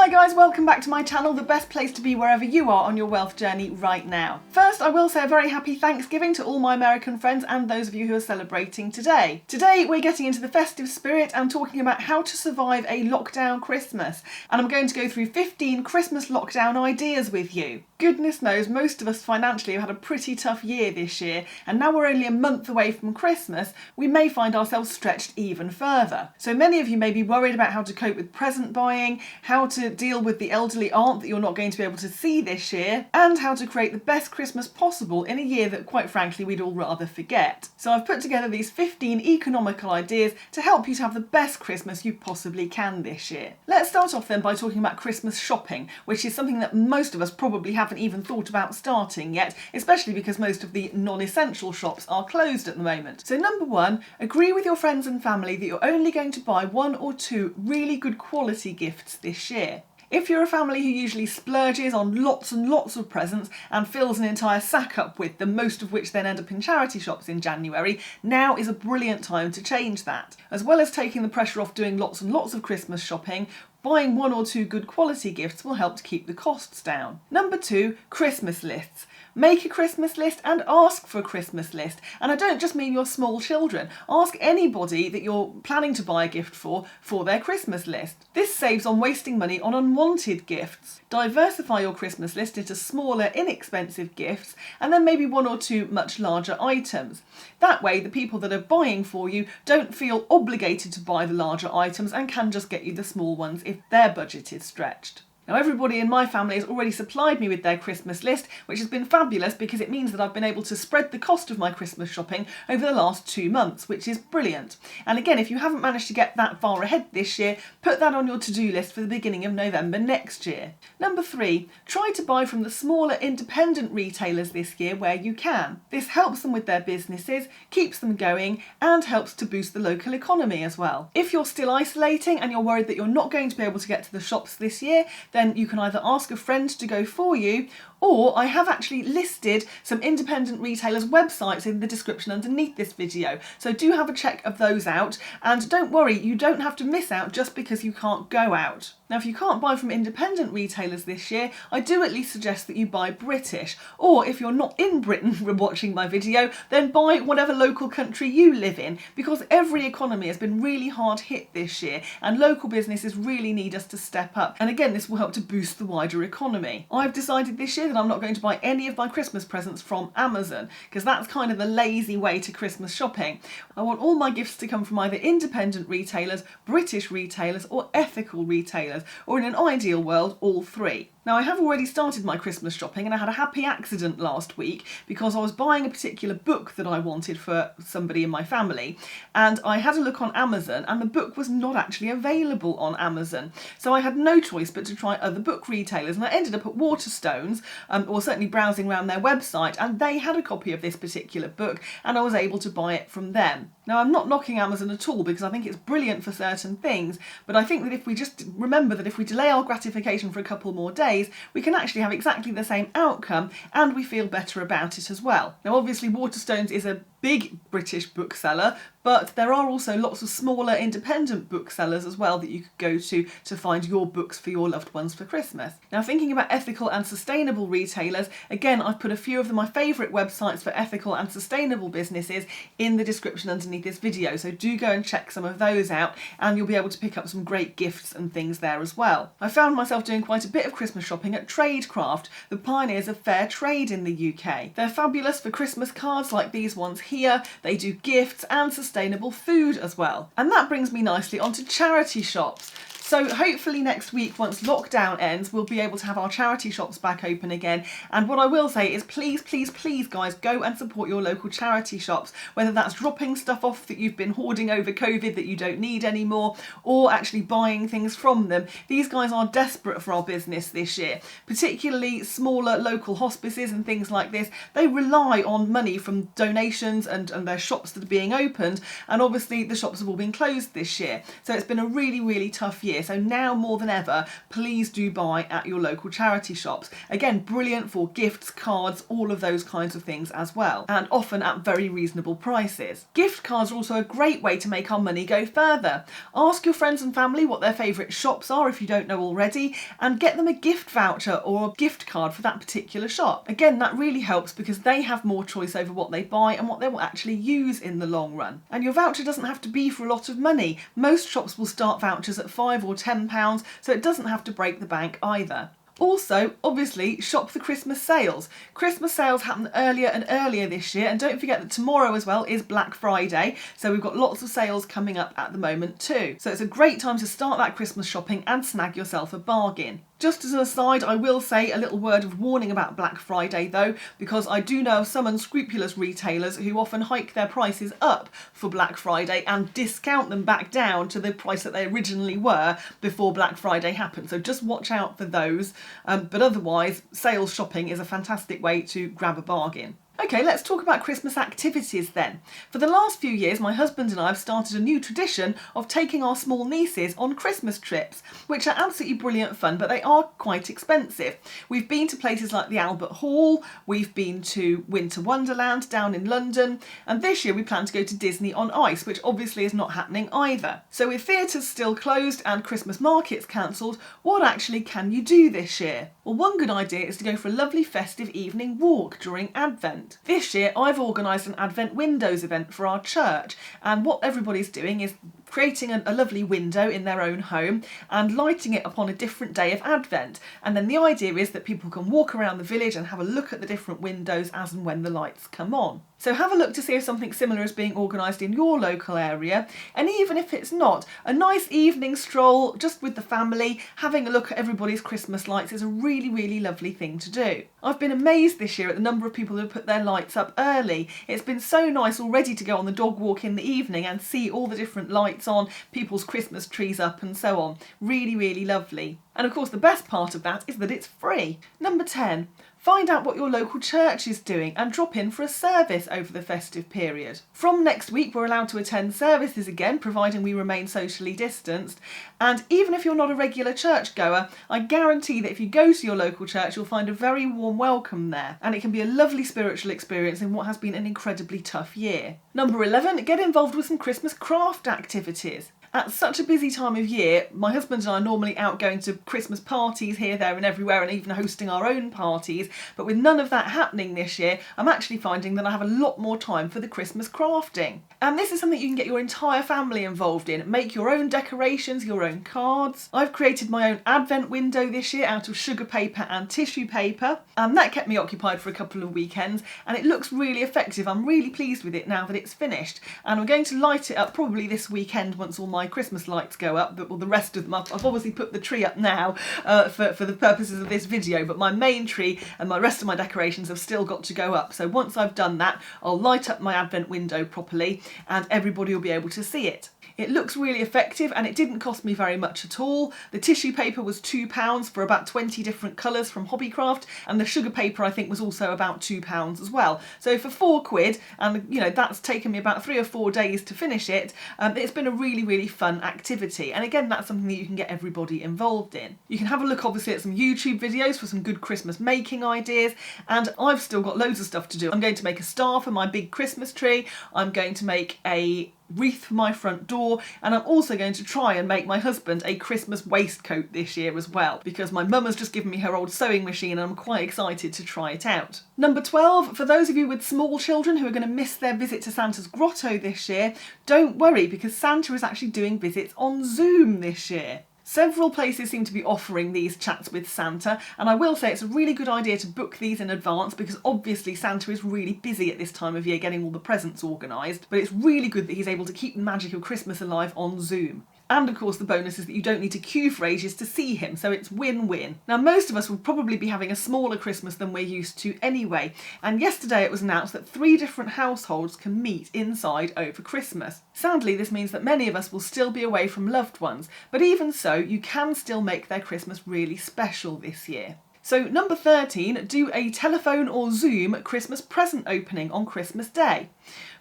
Hi guys, welcome back to my channel, the best place to be wherever you are on your wealth journey right now. First, I will say a very happy Thanksgiving to all my American friends and those of you who are celebrating today. Today we're getting into the festive spirit and talking about how to survive a lockdown Christmas. And I'm going to go through 15 Christmas lockdown ideas with you. Goodness knows most of us financially have had a pretty tough year this year, and now we're only a month away from Christmas, we may find ourselves stretched even further. So many of you may be worried about how to cope with present buying, how to deal with the elderly aunt that you're not going to be able to see this year, and how to create the best Christmas possible in a year that quite frankly we'd all rather forget. So I've put together these 15 economical ideas to help you to have the best Christmas you possibly can this year. Let's start off then by talking about Christmas shopping, which is something that most of us probably haven't even thought about starting yet, especially because most of the non-essential shops are closed at the moment. So number one, agree with your friends and family that you're only going to buy 1 or 2 really good quality gifts this year. If you're a family who usually splurges on lots and lots of presents and fills an entire sack up with them, most of which then end up in charity shops in January, now is a brilliant time to change that. As well as taking the pressure off doing lots and lots of Christmas shopping, buying 1 or 2 good quality gifts will help to keep the costs down. Number 2, Christmas lists. Make a Christmas list and ask for a Christmas list. And I don't just mean your small children. Ask anybody that you're planning to buy a gift for their Christmas list. This saves on wasting money on unwanted gifts. Diversify your Christmas list into smaller, inexpensive gifts and then maybe 1 or 2 much larger items. That way the people that are buying for you don't feel obligated to buy the larger items and can just get you the small ones if their budget is stretched. Now everybody in my family has already supplied me with their Christmas list, which has been fabulous because it means that I've been able to spread the cost of my Christmas shopping over the last 2 months, which is brilliant. And again, if you haven't managed to get that far ahead this year, put that on your to-do list for the beginning of November next year. Number 3, try to buy from the smaller independent retailers this year where you can. This helps them with their businesses, keeps them going, and helps to boost the local economy as well. If you're still isolating and you're worried that you're not going to be able to get to the shops this year, then you can either ask a friend to go for you, or I have actually listed some independent retailers' websites in the description underneath this video. So do have a check of those out, and don't worry, you don't have to miss out just because you can't go out. Now, if you can't buy from independent retailers this year, I do at least suggest that you buy British, or if you're not in Britain watching my video, then buy whatever local country you live in, because every economy has been really hard hit this year, and local businesses really need us to step up. And again, this will help to boost the wider economy. I've decided this year that I'm not going to buy any of my Christmas presents from Amazon, because that's kind of the lazy way to Christmas shopping. I want all my gifts to come from either independent retailers, British retailers, or ethical retailers, or in an ideal world, all 3. Now, I have already started my Christmas shopping and I had a happy accident last week because I was buying a particular book that I wanted for somebody in my family, and I had a look on Amazon and the book was not actually available on Amazon. So I had no choice but to try other book retailers, and I ended up at Waterstones, or certainly browsing around their website, and they had a copy of this particular book and I was able to buy it from them. Now, I'm not knocking Amazon at all because I think it's brilliant for certain things, but I think that if we just remember that if we delay our gratification for a couple more days, we can actually have exactly the same outcome and we feel better about it as well. Now, obviously Waterstones is a big British bookseller, but there are also lots of smaller independent booksellers as well that you could go to find your books for your loved ones for Christmas. Now, thinking about ethical and sustainable retailers, again, I've put a few of my favourite websites for ethical and sustainable businesses in the description underneath this video, so do go and check some of those out and you'll be able to pick up some great gifts and things there as well. I found myself doing quite a bit of Christmas shopping at Tradecraft, the pioneers of fair trade in the UK. They're fabulous for Christmas cards like these ones here. They do gifts and sustainable food as well. And that brings me nicely onto charity shops. So hopefully next week, once lockdown ends, we'll be able to have our charity shops back open again. And what I will say is please, please, please, guys, go and support your local charity shops, whether that's dropping stuff off that you've been hoarding over COVID that you don't need anymore, or actually buying things from them. These guys are desperate for our business this year, particularly smaller local hospices and things like this. They rely on money from donations and their shops that are being opened, and obviously the shops have all been closed this year. So it's been a really, really tough year. year, so now more than ever, please do buy at your local charity shops. Again, brilliant for gifts, cards, all of those kinds of things as well, and often at very reasonable prices. Gift cards are also a great way to make our money go further. Ask your friends and family what their favourite shops are if you don't know already, and get them a gift voucher or a gift card for that particular shop. Again, that really helps because they have more choice over what they buy and what they will actually use in the long run. And your voucher doesn't have to be for a lot of money. Most shops will start vouchers at £5 or £10, so it doesn't have to break the bank either. Also, obviously, shop the Christmas sales. Christmas sales happen earlier and earlier this year, and don't forget that tomorrow as well is Black Friday, so we've got lots of sales coming up at the moment too. So it's a great time to start that Christmas shopping and snag yourself a bargain. Just as an aside, I will say a little word of warning about Black Friday though, because I do know of some unscrupulous retailers who often hike their prices up for Black Friday and discount them back down to the price that they originally were before Black Friday happened. So just watch out for those. But otherwise, sales shopping is a fantastic way to grab a bargain. Okay, let's talk about Christmas activities then. For the last few years, my husband and I have started a new tradition of taking our small nieces on Christmas trips, which are absolutely brilliant fun, but they are quite expensive. We've been to places like the Albert Hall, we've been to Winter Wonderland down in London, and this year we plan to go to Disney on Ice, which obviously is not happening either. So with theatres still closed and Christmas markets cancelled, what actually can you do this year? Well, one good idea is to go for a lovely festive evening walk during Advent. This year I've organised an Advent Windows event for our church, and what everybody's doing is creating a lovely window in their own home and lighting it upon a different day of Advent. And then the idea is that people can walk around the village and have a look at the different windows as and when the lights come on. So have a look to see if something similar is being organised in your local area, and even if it's not, a nice evening stroll just with the family, having a look at everybody's Christmas lights is a really lovely thing to do. I've been amazed this year at the number of people who have put their lights up early. It's been so nice already to go on the dog walk in the evening and see all the different lights on, people's Christmas trees up and so on. Really lovely. And of course the best part of that is that it's free. Number 10. Find out what your local church is doing and drop in for a service over the festive period. From next week we're allowed to attend services again, providing we remain socially distanced, and even if you're not a regular church goer, I guarantee that if you go to your local church you'll find a very warm welcome there, and it can be a lovely spiritual experience in what has been an incredibly tough year. Number 11, get involved with some Christmas craft activities. At such a busy time of year, my husband and I are normally out going to Christmas parties here, there and everywhere, and even hosting our own parties, but with none of that happening this year, I'm actually finding that I have a lot more time for the Christmas crafting. And this is something you can get your entire family involved in. Make your own decorations, your own cards. I've created my own advent window this year out of sugar paper and tissue paper, and that kept me occupied for a couple of weekends, and it looks really effective. I'm really pleased with it now that it's finished, and I'm going to light it up probably this weekend once all my Christmas lights go up, but the rest of them up. I've obviously put the tree up now for the purposes of this video, but my main tree and my rest of my decorations have still got to go up. So once I've done that, I'll light up my advent window properly and everybody will be able to see it. It looks really effective and it didn't cost me very much at all. The tissue paper was £2 for about 20 different colours from Hobbycraft, and the sugar paper I think was also about £2 as well. So for £4, and you know that's taken me about 3 or 4 days to finish it, it's been a really fun activity. And again, that's something that you can get everybody involved in. You can have a look obviously at some YouTube videos for some good Christmas making ideas, and I've still got loads of stuff to do. I'm going to make a star for my big Christmas tree. I'm going to make a wreath for my front door, and I'm also going to try and make my husband a Christmas waistcoat this year as well, because my mum has just given me her old sewing machine and I'm quite excited to try it out. Number 12, for those of you with small children who are going to miss their visit to Santa's grotto this year, don't worry, because Santa is actually doing visits on Zoom this year. Several places seem to be offering these chats with Santa, and I will say it's a really good idea to book these in advance, because obviously Santa is really busy at this time of year getting all the presents organised, but it's really good that he's able to keep the magic of Christmas alive on Zoom. And of course the bonus is that you don't need to queue for ages to see him, so it's win-win. Now most of us will probably be having a smaller Christmas than we're used to anyway, and yesterday it was announced that 3 different households can meet inside over Christmas. Sadly, this means that many of us will still be away from loved ones, but even so, you can still make their Christmas really special this year. So number 13, do a telephone or Zoom Christmas present opening on Christmas Day.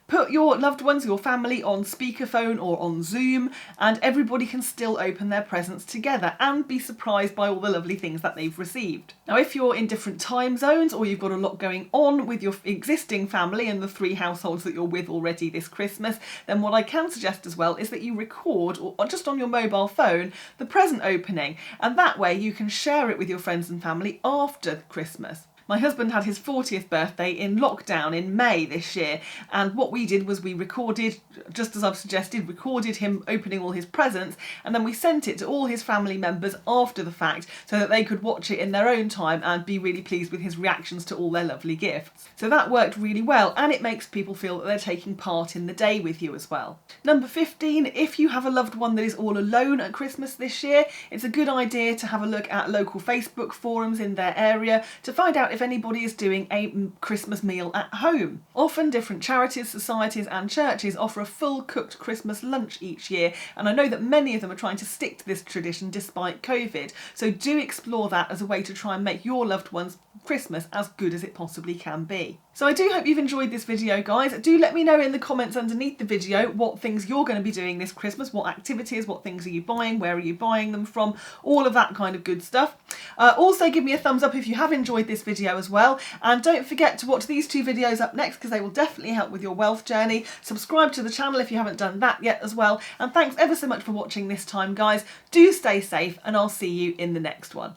Put your loved ones, your family, on speakerphone or on Zoom, and everybody can still open their presents together and be surprised by all the lovely things that they've received. Now, if you're in different time zones or you've got a lot going on with your existing family and the 3 households that you're with already this Christmas, then what I can suggest as well is that you record, or just on your mobile phone, the present opening, and that way you can share it with your friends and family after Christmas. My husband had his 40th birthday in lockdown in May this year, and what we did was we recorded, just as I've suggested, recorded him opening all his presents, and then we sent it to all his family members after the fact so that they could watch it in their own time and be really pleased with his reactions to all their lovely gifts. So that worked really well, and it makes people feel that they're taking part in the day with you as well. Number 15, if you have a loved one that is all alone at Christmas this year, it's a good idea to have a look at local Facebook forums in their area to find out if anybody is doing a Christmas meal at home. Often different charities, societies and churches offer a full cooked Christmas lunch each year, and I know that many of them are trying to stick to this tradition despite COVID, so do explore that as a way to try and make your loved one's Christmas as good as it possibly can be. So I do hope you've enjoyed this video, guys. Do let me know in the comments underneath the video what things you're going to be doing this Christmas, what activities, what things are you buying, where are you buying them from, all of that kind of good stuff. Also give me a thumbs up if you have enjoyed this video as well, and don't forget to watch these 2 videos up next because they will definitely help with your wealth journey. Subscribe to the channel if you haven't done that yet as well, and thanks ever so much for watching this time, guys. Do stay safe, and I'll see you in the next one.